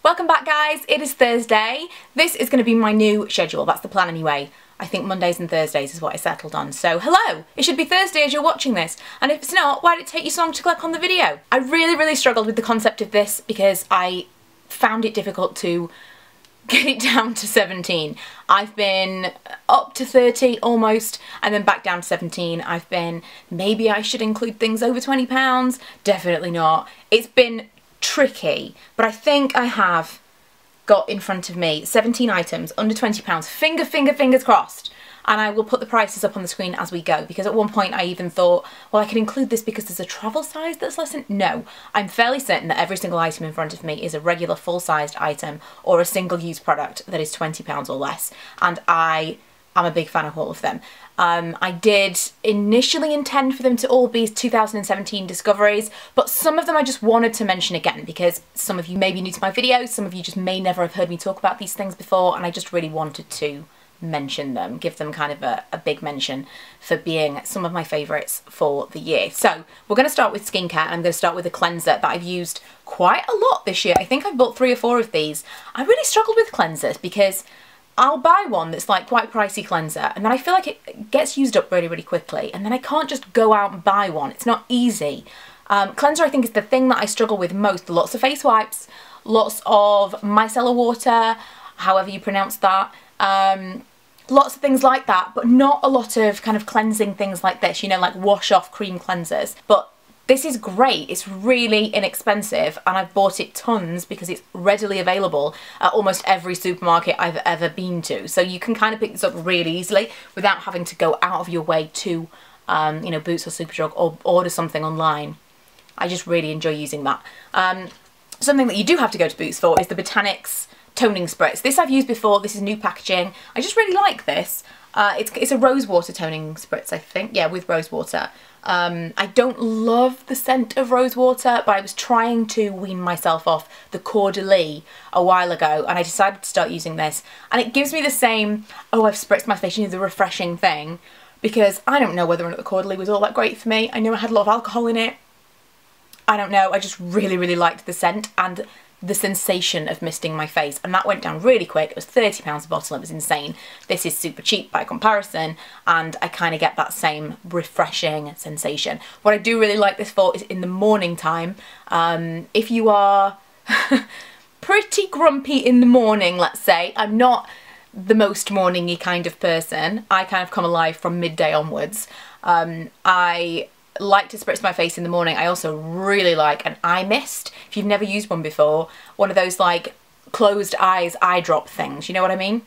Welcome back guys, it is Thursday. This is going to be my new schedule, that's the plan anyway. I think Mondays and Thursdays is what I settled on. So hello, it should be Thursday as you're watching this. And if it's not, why did it take you so long to click on the video? I really struggled with the concept of this because I found it difficult to get it down to 17. I've been up to 30 almost and then back down to 17. I've been, maybe I should include things over £20, definitely not. It's been tricky, but I think I have got in front of me 17 items under £20, fingers crossed, and I will put the prices up on the screen as we go, because at one point I even thought, well, I can include this because there's a travel size that's less than... No, I'm fairly certain that every single item in front of me is a regular full-sized item or a single-use product that is £20 or less, and I am a big fan of all of them. I did initially intend for them to all be 2017 discoveries, but some of them I just wanted to mention again because some of you may be new to my videos, some of you just may never have heard me talk about these things before, and I just really wanted to mention them, give them kind of a big mention for being some of my favourites for the year. So we're going to start with skincare, and I'm going to start with a cleanser that I've used quite a lot this year. I think I've bought 3 or 4 of these. I really struggled with cleansers because I'll buy one that's like quite pricey cleanser and then I feel like it gets used up really quickly, and then I can't just go out and buy one. It's not easy. Cleanser I think is the thing that I struggle with most. Lots of face wipes, lots of micellar water, however you pronounce that, lots of things like that, but not a lot of kind of cleansing things like this, you know, like wash off cream cleansers. But this is great, it's really inexpensive, and I've bought it tons because it's readily available at almost every supermarket I've ever been to. So you can kind of pick this up really easily without having to go out of your way to, you know, Boots or Superdrug or order something online. I just really enjoy using that. Something that you do have to go to Boots for is the Botanics toning spritz. This I've used before, this is new packaging. I just really like this. It's a rose water toning spritz, I think. Yeah, with rose water. I don't love the scent of rose water, but I was trying to wean myself off the Corps de Lis a while ago, and I decided to start using this. And it gives me the same, oh, I've spritzed my face, you know, the refreshing thing, because I don't know whether or not the Corps de Lis was all that great for me. I know it had a lot of alcohol in it. I don't know, I just really liked the scent and the sensation of misting my face, and that went down really quick. It was £30 a bottle, it was insane. This is super cheap by comparison, and I kind of get that same refreshing sensation. What I do really like this for is in the morning time. If you are pretty grumpy in the morning, let's say, I'm not the most morning-y kind of person. I kind of come alive from midday onwards. I like to spritz my face in the morning. I also really like an eye mist. If you've never used one before, one of those like closed eyes eye drop things, you know what I mean?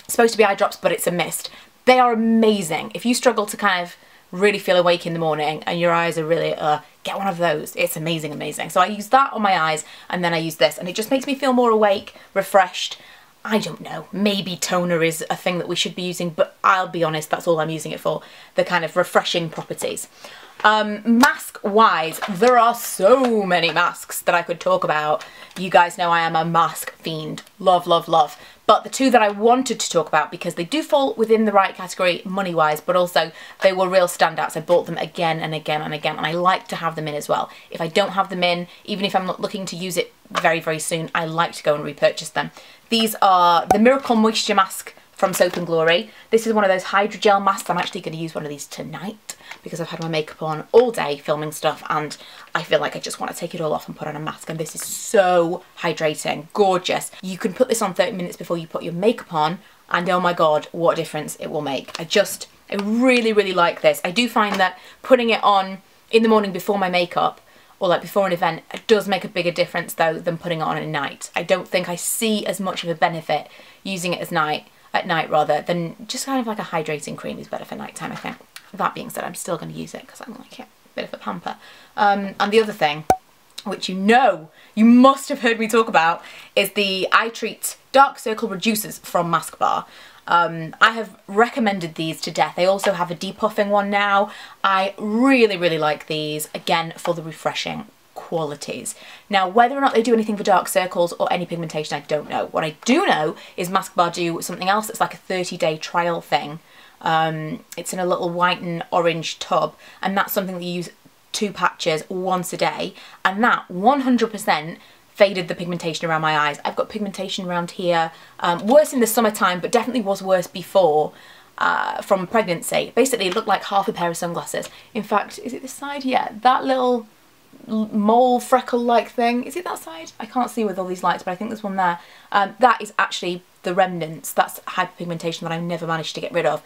It's supposed to be eye drops, but it's a mist. They are amazing. If you struggle to kind of really feel awake in the morning and your eyes are really, get one of those. It's amazing. So I use that on my eyes, and then I use this, and it just makes me feel more awake, refreshed. I don't know, maybe toner is a thing that we should be using, but I'll be honest, that's all I'm using it for, the kind of refreshing properties. Mask wise, there are so many masks that I could talk about. You guys know I am a mask fiend. Love. But the 2 that I wanted to talk about, because they do fall within the right category money wise, but also they were real standouts. I bought them again and again, and I like to have them in as well. If I don't have them in, even if I'm not looking to use it very soon, I like to go and repurchase them. These are the Miracle Moisture Mask from Soap & Glory. This is one of those hydrogel masks. I'm actually going to use one of these tonight because I've had my makeup on all day filming stuff, and I feel like I just want to take it all off and put on a mask, and this is so hydrating, gorgeous. You can put this on 30 minutes before you put your makeup on, and oh my god, what a difference it will make. I really like this. I do find that putting it on in the morning before my makeup, or like before an event, it does make a bigger difference though than putting it on at night. I don't think I see as much of a benefit using it at night rather than just kind of like a hydrating cream is better for nighttime, I think. That being said, I'm still going to use it because I like it. Bit of a pamper. And the other thing, which you know, you must have heard me talk about, is the Eye Treat Dark Circle Reducers from Maskbar. I have recommended these to death. They also have a depuffing one now. I really like these, again, for the refreshing qualities. Now, whether or not they do anything for dark circles or any pigmentation, I don't know. What I do know is Maskbar do something else that's like a 30-day trial thing. It's in a little white and orange tub, and that's something that you use 2 patches once a day, and that 100% faded the pigmentation around my eyes. I've got pigmentation around here, worse in the summertime, but definitely was worse before from pregnancy. Basically, it looked like half a pair of sunglasses. In fact, is it this side? Yeah, that little mole freckle-like thing. Is it that side? I can't see with all these lights, but I think there's one there. That is actually the remnants. That's hyperpigmentation that I never managed to get rid of.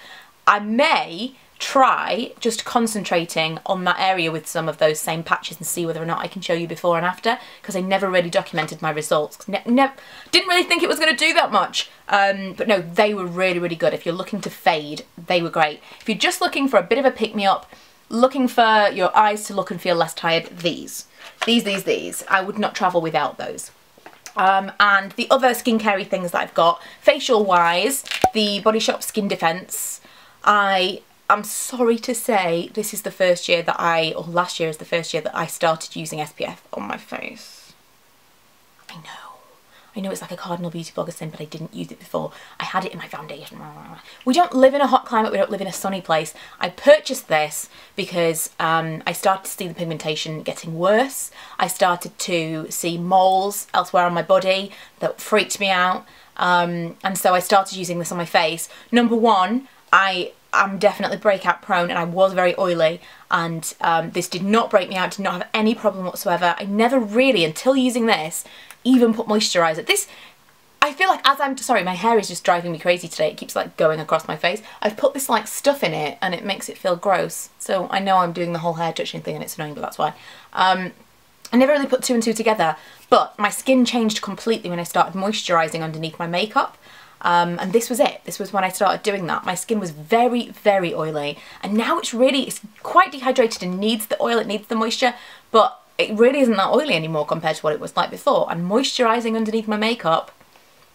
I may try just concentrating on that area with some of those same patches and see whether or not I can show you before and after, because I never really documented my results. Didn't really think it was going to do that much. But no, they were really, really good. If you're looking to fade, they were great. If you're just looking for a bit of a pick-me-up, looking for your eyes to look and feel less tired, these. I would not travel without those. And the other skincare things that I've got, facial-wise, the Body Shop Skin Defense. I'm sorry to say this is the first year that or last year is the first year that I started using SPF on my face. I know it's like a cardinal beauty blogger sin, but I didn't use it before. I had it in my foundation. We don't live in a hot climate, we don't live in a sunny place. I purchased this because I started to see the pigmentation getting worse. I started to see moles elsewhere on my body that freaked me out. And so I started using this on my face. Number one, I'm definitely breakout prone and I was very oily, and this did not break me out, did not have any problem whatsoever. I never really, until using this, even put moisturiser. This, I feel like sorry, my hair is just driving me crazy today. It keeps like going across my face. I've put this like stuff in it and it makes it feel gross. So I know I'm doing the whole hair touching thing and it's annoying, but that's why. I never really put two and two together, but my skin changed completely when I started moisturising underneath my makeup. And this was it. This was when I started doing that. My skin was very, very oily, and now it's quite dehydrated and needs the oil, it needs the moisture, but it really isn't that oily anymore compared to what it was like before. And moisturising underneath my makeup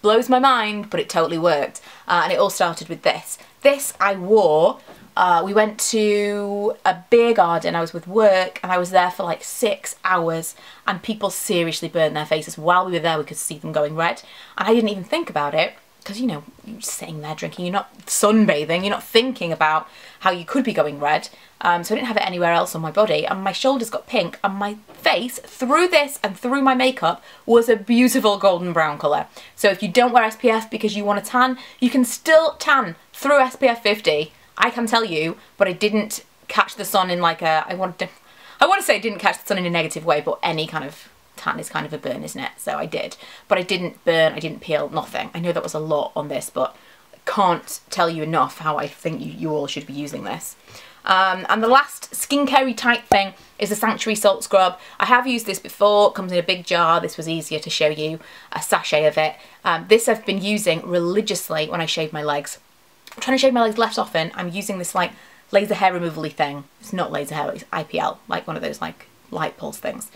blows my mind, but it totally worked. And it all started with this. This I wore, we went to a beer garden, I was with work, and I was there for like 6 hours, and people seriously burned their faces. While we were there, we could see them going red, and I didn't even think about it. Because, you know, you're just sitting there drinking, you're not sunbathing, you're not thinking about how you could be going red. So I didn't have it anywhere else on my body, and my shoulders got pink, and my face, through this and through my makeup, was a beautiful golden brown colour. So if you don't wear SPF because you want to tan, you can still tan through SPF 50. I can tell you, but I didn't catch the sun in like I want to say I didn't catch the sun in a negative way, but any kind of tan is kind of a burn, isn't it? So I did, but I didn't burn, I didn't peel, nothing. I know that was a lot on this, but I can't tell you enough how I think you all should be using this. And the last skincare type thing is the Sanctuary Salt Scrub. I have used this before, it comes in a big jar. This was easier to show you a sachet of it. This I've been using religiously when I shave my legs. I'm trying to shave my legs less often. I'm using this like laser hair removal-y thing. It's not laser hair, it's IPL, like one of those like light pulse things.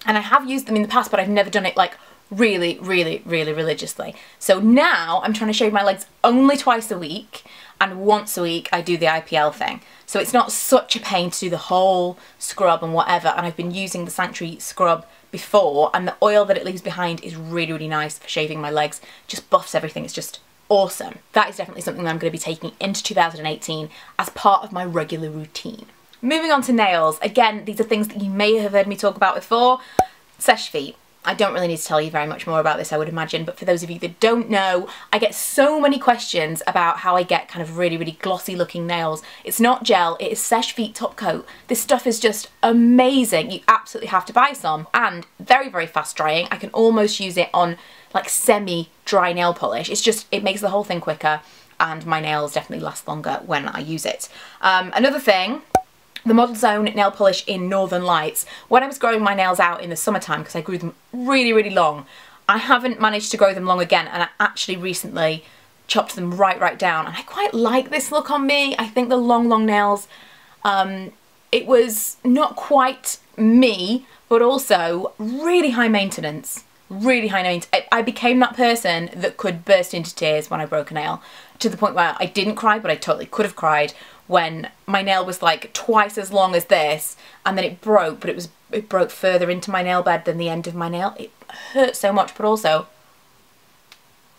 And I have used them in the past, but I've never done it like really, really, really religiously. So now I'm trying to shave my legs only twice a week, and once a week I do the IPL thing. So it's not such a pain to do the whole scrub and whatever, and I've been using the Sanctuary scrub before, and the oil that it leaves behind is really, really nice for shaving my legs. Just buffs everything, it's just awesome. That is definitely something that I'm going to be taking into 2018 as part of my regular routine. Moving on to nails, again, these are things that you may have heard me talk about before. Seche Vite. I don't really need to tell you very much more about this, I would imagine, but for those of you that don't know, I get so many questions about how I get kind of really, really glossy looking nails. It's not gel, it is Seche Vite top coat. This stuff is just amazing. You absolutely have to buy some, and very, very fast drying. I can almost use it on like semi-dry nail polish. It makes the whole thing quicker, and my nails definitely last longer when I use it. Another thing, the Modzone nail polish in Northern Lights. When I was growing my nails out in the summertime, because I grew them really, really long, I haven't managed to grow them long again, and I actually recently chopped them right down, and I quite like this look on me. I think the long nails, it was not quite me, but also really high maintenance. Really high maintenance. I became that person that could burst into tears when I broke a nail, to the point where I didn't cry, but I totally could have cried when my nail was like twice as long as this, and then it broke, but it broke further into my nail bed than the end of my nail. It hurt so much, but also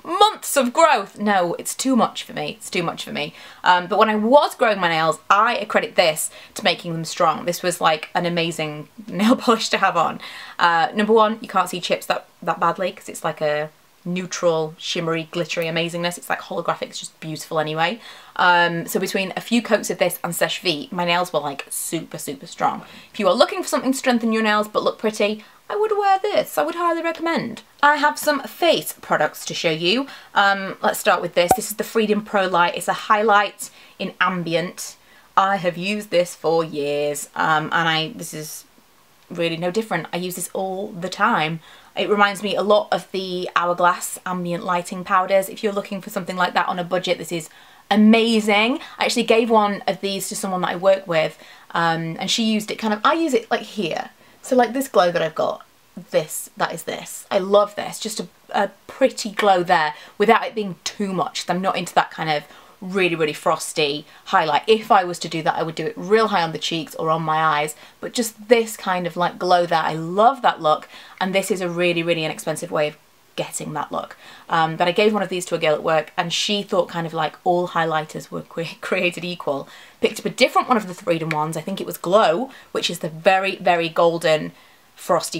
months of growth. No, it's too much for me. It's too much for me. But when I was growing my nails, I accredit this to making them strong. This was like an amazing nail polish to have on. Number one, you can't see chips that badly because it's like a neutral, shimmery, glittery amazingness. It's like holographic, it's just beautiful anyway. So between a few coats of this and Sèche Vie, my nails were like super, super strong. If you are looking for something to strengthen your nails but look pretty, I would wear this. I would highly recommend. I have some face products to show you. Let's start with this. This is the Freedom Pro Light. It's a highlight in Ambient. I have used this for years, and this is really no different. I use this all the time. It reminds me a lot of the Hourglass ambient lighting powders. If you're looking for something like that on a budget, this is amazing. I actually gave one of these to someone that I work with, and she used it kind of, I use it like here. So like this glow that I've got, that is this. I love this, just a pretty glow there without it being too much. I'm not into that kind of really, really frosty highlight. If I was to do that, I would do it real high on the cheeks or on my eyes, but just this kind of like glow there. I love that look, and this is a really, really inexpensive way of getting that look. But I gave one of these to a girl at work, and she thought kind of like all highlighters were created equal. Picked up a different one of the Freedom ones. I think it was Glow, which is the very, very golden frosty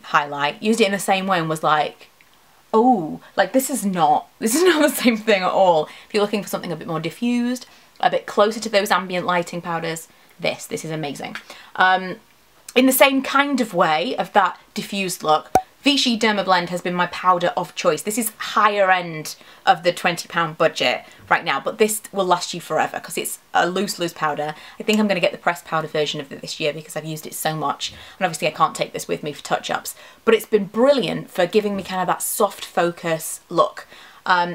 highlight. Used it in the same way and was like, oh, like this is not the same thing at all. If you're looking for something a bit more diffused, a bit closer to those ambient lighting powders, this is amazing. In the same kind of way of that diffused look, Vichy Derma Blend has been my powder of choice. This is higher end of the £20 budget right now, but this will last you forever because it's a loose powder. I think I'm going to get the pressed powder version of it this year because I've used it so much, and obviously I can't take this with me for touch-ups, but it's been brilliant for giving me kind of that soft focus look.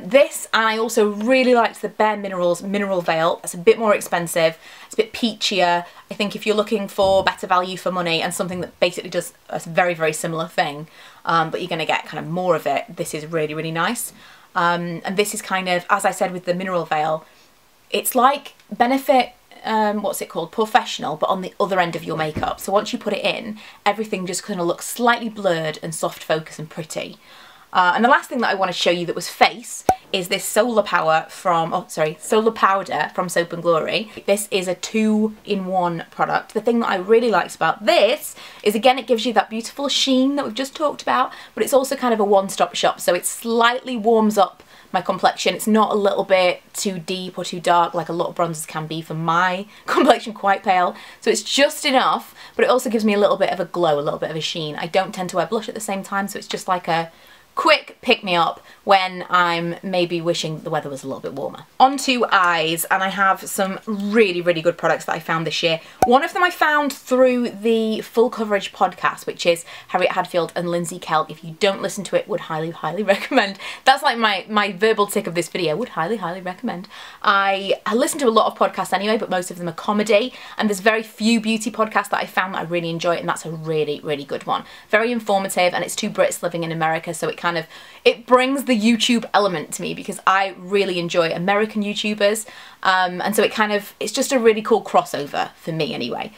This, and I also really liked the Bare Minerals Mineral Veil. It's a bit more expensive, it's a bit peachier. I think if you're looking for better value for money and something that basically does a very, very similar thing, but you're going to get kind of more of it, this is really, really nice. And this is kind of, as I said with the Mineral Veil, it's like Benefit, what's it called, Professional, but on the other end of your makeup. So once you put it in, everything just kind of looks slightly blurred and soft focus and pretty. And the last thing that I want to show you that was face is this Solar Powder from Soap and Glory. This is a 2-in-1 product. The thing that I really liked about this is, again, it gives you that beautiful sheen that we've just talked about, but it's also kind of a one-stop shop. So it slightly warms up my complexion. It's not a little bit too deep or too dark like a lot of bronzers can be for my complexion, quite pale. So it's just enough, but it also gives me a little bit of a glow, a little bit of a sheen. I don't tend to wear blush at the same time, so it's just like a quick pick-me-up when I'm maybe wishing the weather was a little bit warmer. On to eyes, and I have some really, really good products that I found this year. One of them I found through the Full Coverage podcast, which is Harriet Hadfield and Lindsay Kelk. If you don't listen to it, would highly, highly recommend. That's like my verbal tick of this video, would highly, highly recommend. I listen to a lot of podcasts anyway, but most of them are comedy, and there's very few beauty podcasts that I found that I really enjoy, and that's a really, really good one. Very informative, and it's two Brits living in America, so it brings the YouTube element to me because I really enjoy American YouTubers, and so it's just a really cool crossover for me anyway.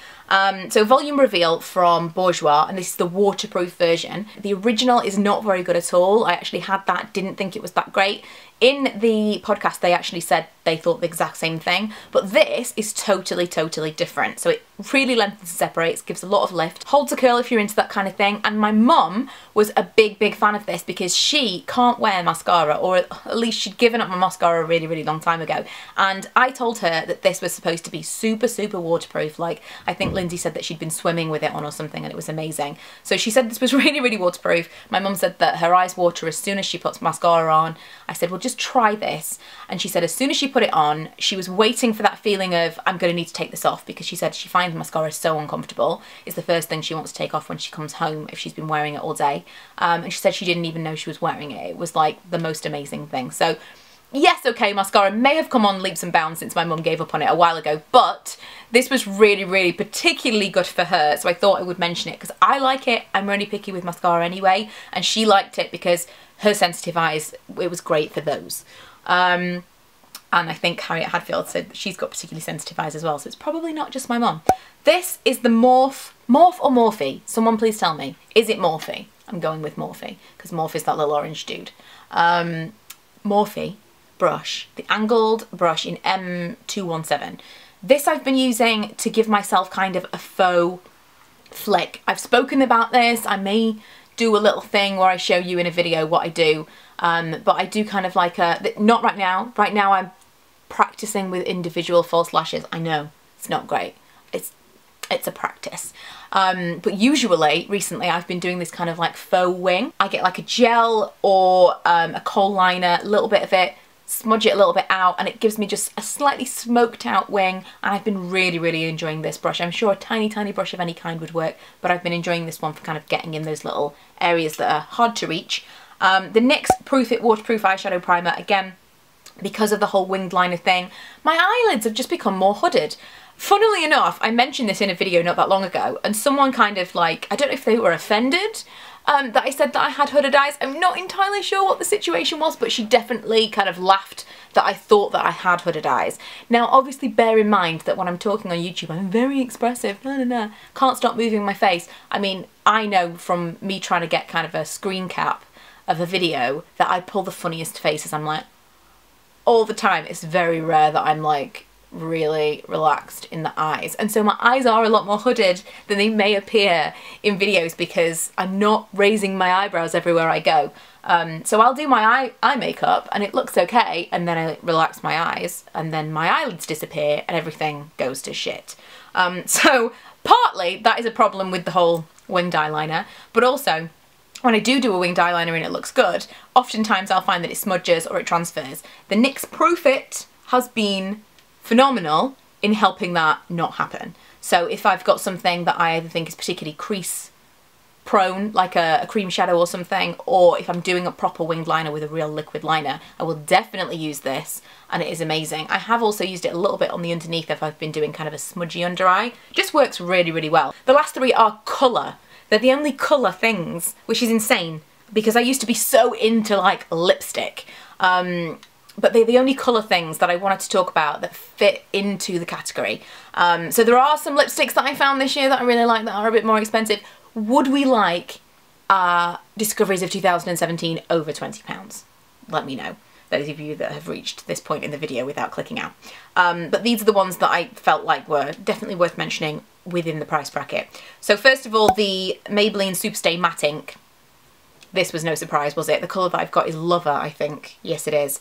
So Volume Reveal from Bourjois, and this is the waterproof version. The original is not very good at all. I actually had that, didn't think it was that great. In the podcast they actually said they thought the exact same thing, but this is totally, totally different. So it really lengthens and separates, gives a lot of lift, holds a curl if you're into that kind of thing, and my mum was a big, big fan of this because she can't wear mascara, or at least she'd given up my mascara a really, really long time ago, and I told her that this was supposed to be super, super waterproof. Like, I think Lindsay said that she'd been swimming with it on or something and it was amazing. So she said this was really, really waterproof. My mum said that her eyes water as soon as she puts mascara on. I said, well, just try this. And she said as soon as she put it on, she was waiting for that feeling of, I'm going to need to take this off, because she said she finds mascara so uncomfortable. It's the first thing she wants to take off when she comes home if she's been wearing it all day. And she said she didn't even know she was wearing it. It was like the most amazing thing. So yes, okay, mascara may have come on leaps and bounds since my mum gave up on it a while ago, but this was really, really particularly good for her, so I thought I would mention it because I like it. I'm really picky with mascara anyway, and she liked it because her sensitive eyes, it was great for those. And I think Harriet Hadfield said that she's got particularly sensitive eyes as well, so it's probably not just my mum. This is the Morphe or Morphe? Someone please tell me. Is it Morphe? I'm going with Morphe, because Morphe is that little orange dude. Morphe brush, the angled brush in M217. This I've been using to give myself kind of a faux flick. I've spoken about this. I may do a little thing where I show you in a video what I do, but I do kind of like not right now. Right now I'm practicing with individual false lashes. I know it's not great. It's a practice. But usually, recently, I've been doing this kind of like faux wing. I get like a gel or a kohl liner, a little bit of it, smudge it a little bit out, and it gives me just a slightly smoked out wing. And I've been really, really enjoying this brush. I'm sure a tiny, tiny brush of any kind would work, but I've been enjoying this one for kind of getting in those little areas that are hard to reach. The NYX Proof It Waterproof Eyeshadow Primer, again, because of the whole winged liner thing, my eyelids have just become more hooded. Funnily enough, I mentioned this in a video not that long ago, and someone kind of like, I don't know if they were offended that I said that I had hooded eyes. I'm not entirely sure what the situation was, but she definitely kind of laughed that I thought that I had hooded eyes. Now, obviously bear in mind that when I'm talking on YouTube, I'm very expressive, can't stop moving my face. I mean, I know from me trying to get kind of a screen cap of a video that I pull the funniest faces. I'm like, all the time. It's very rare that I'm like really relaxed in the eyes, and so my eyes are a lot more hooded than they may appear in videos because I'm not raising my eyebrows everywhere I go. So I'll do my eye makeup and it looks okay, and then I relax my eyes and then my eyelids disappear and everything goes to shit. So partly that is a problem with the whole winged eyeliner, but also when I do a winged eyeliner and it looks good, oftentimes I'll find that it smudges or it transfers. The NYX Proof It has been phenomenal in helping that not happen. So if I've got something that I either think is particularly crease prone, like a cream shadow or something, or if I'm doing a proper winged liner with a real liquid liner, I will definitely use this, and it is amazing. I have also used it a little bit on the underneath if I've been doing kind of a smudgy under eye. Just works really, really well. The last three are colour. They're the only colour things, which is insane because I used to be so into like lipstick. But they're the only colour things that I wanted to talk about that fit into the category. So there are some lipsticks that I found this year that I really like that are a bit more expensive. Would we like discoveries of 2017 over £20? Let me know, those of you that have reached this point in the video without clicking out. But these are the ones that I felt like were definitely worth mentioning within the price bracket. So first of all, the Maybelline Superstay Matte Ink. This was no surprise, was it? The colour that I've got is Lover, I think. Yes, it is.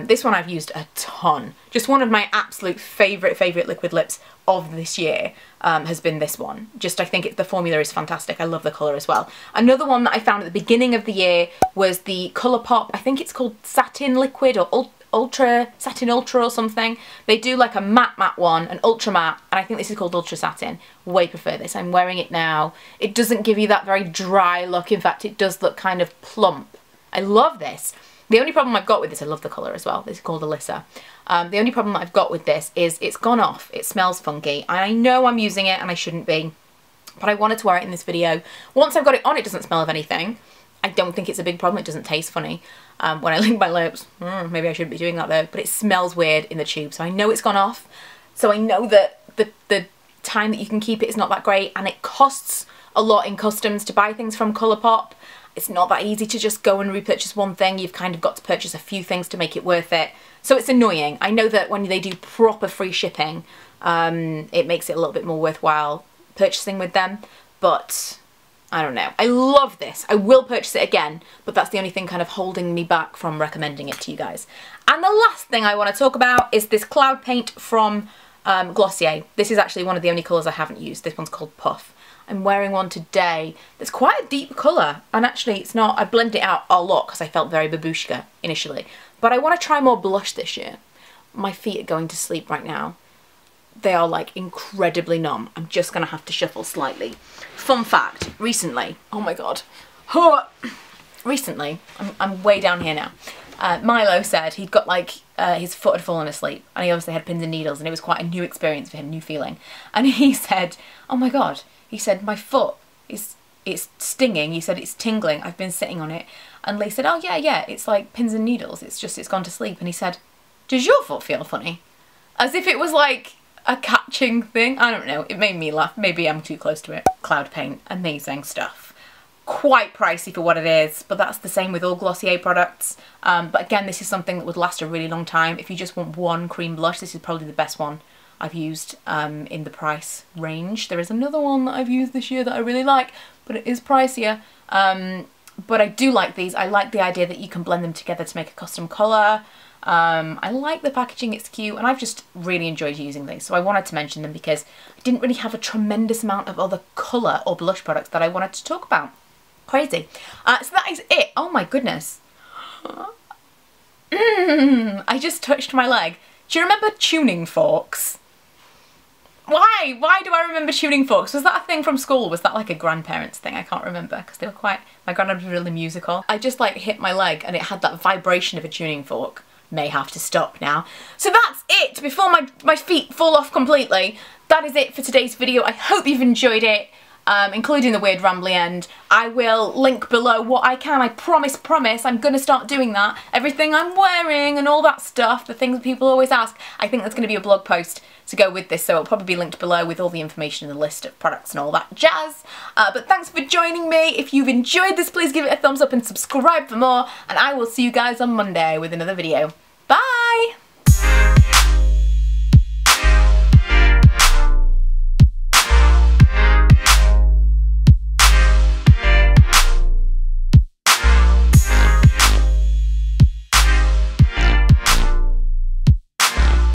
This one I've used a ton. Just one of my absolute favourite liquid lips of this year has been this one. Just, I think the formula is fantastic. I love the colour as well. Another one that I found at the beginning of the year was the Colourpop, I think it's called Satin Liquid or Satin Ultra or something. They do like a matte one, an ultra matte, and I think this is called Ultra Satin. Way prefer this. I'm wearing it now. It doesn't give you that very dry look. In fact, it does look kind of plump. I love this. The only problem I've got with this, I love the colour as well. This is called Alyssa. The only problem that I've got with this is it's gone off. It smells funky. I know I'm using it and I shouldn't be, but I wanted to wear it in this video. Once I've got it on, it doesn't smell of anything. I don't think it's a big problem. It doesn't taste funny when I lick my lips. Maybe I shouldn't be doing that though, but it smells weird in the tube. So I know it's gone off. So I know that the time that you can keep it is not that great, and it costs a lot in customs to buy things from Colourpop. It's not that easy to just go and repurchase one thing. You've kind of got to purchase a few things to make it worth it. So it's annoying. I know that when they do proper free shipping, it makes it a little bit more worthwhile purchasing with them, but I don't know. I love this. I will purchase it again, but that's the only thing kind of holding me back from recommending it to you guys. And the last thing I want to talk about is this cloud paint from Glossier. This is actually one of the only colours I haven't used. This one's called Puff. I'm wearing one today that's quite a deep colour, and actually it's not, I blended it out a lot because I felt very babushka initially, but I want to try more blush this year. My feet are going to sleep right now. They are like incredibly numb. I'm just going to have to shuffle slightly. Fun fact, recently, oh my god, recently, I'm way down here now, Milo said he'd got like, his foot had fallen asleep, and he obviously had pins and needles, and it was quite a new experience for him, new feeling, and he said, oh my god, he said, my foot it's stinging, he said, it's tingling, I've been sitting on it, and Lee said, oh yeah, it's like pins and needles, it's gone to sleep, and he said, does your foot feel funny? As if it was like a catching thing. I don't know, it made me laugh. Maybe I'm too close to it. Cloud paint, amazing stuff. quite pricey for what it is, but that's the same with all Glossier products. But again, this is something that would last a really long time. If you just want one cream blush, this is probably the best one I've used in the price range. There is another one that I've used this year that I really like, but it is pricier. But I do like these. I like the idea that you can blend them together to make a custom colour. I like the packaging, it's cute, and I've just really enjoyed using these. So I wanted to mention them because I didn't really have a tremendous amount of other colour or blush products that I wanted to talk about. Crazy. So that is it. Oh my goodness. I just touched my leg. Do you remember tuning forks? Why? Why do I remember tuning forks? Was that a thing from school? Was that like a grandparents thing? I can't remember because they were quite... My granddad was really musical. I just like hit my leg and it had that vibration of a tuning fork. May have to stop now. So that's it before my feet fall off completely. That is it for today's video. I hope you've enjoyed it. Including the weird rambly end. I will link below what I can. I promise, I'm gonna start doing that. Everything I'm wearing and all that stuff, the things that people always ask. I think there's gonna be a blog post to go with this, so it'll probably be linked below with all the information and the list of products and all that jazz. But thanks for joining me. If you've enjoyed this, please give it a thumbs up and subscribe for more, and I will see you guys on Monday with another video.